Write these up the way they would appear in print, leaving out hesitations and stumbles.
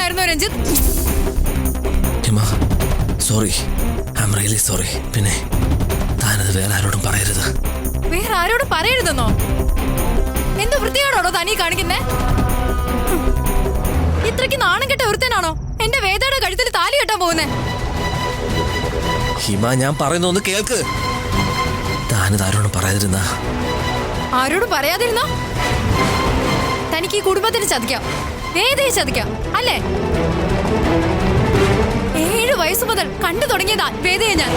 ചെയ്യണമായിരുന്നു Ranjith. Hima sorry, I am really sorry. പിന്നെ താനത് വേറെ ആരോടും പറയരുത്. വേറെ ആരോടും പറയരുതെന്നോ? എന്ത് വൃത്തിയോടോ തനീ കാണിക്കുന്നേ? ഇത്രയ്ക്ക് നാണം കെട്ട ഒരുത്തനാണോ എന്റെ വേദയുടെ കഴുത്തിൽ താലി കെട്ടാൻ പോകുന്നേ? ഹിമ ഞാൻ പറയുന്ന ഒന്ന് കേൾക്ക്. താനത് ആരോടും പറയാതിരുന്ന. ആരോടും പറയാതിരുന്നോ? തനിക്ക് ഈ കുടുംബത്തിന് ചതിക്കാം, വേദയെ ചതിക്കാം അല്ലേ? 7 വയസ്സ് മുതൽ കണ്ടു തുടങ്ങിയതാ വേദയെ ഞാൻ.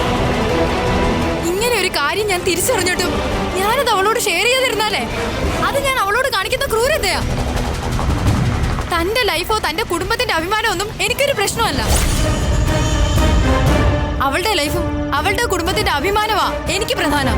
ഇങ്ങനെ ഒരു കാര്യം ഞാൻ തിരിച്ചറിഞ്ഞിട്ടും ഞാനത് അവളോട് ഷെയർ ചെയ്തിരുന്നാലേ അത് ഞാൻ അവളോട് കാണിക്കുന്ന ക്രൂരതയാ. തന്റെ ലൈഫോ തന്റെ കുടുംബത്തിന്റെ അഭിമാനമോ ഒന്നും എനിക്കൊരു പ്രശ്നമല്ല. അവളുടെ ലൈഫും അവളുടെ കുടുംബത്തിന്റെ അഭിമാനമാ എനിക്ക് പ്രധാനം.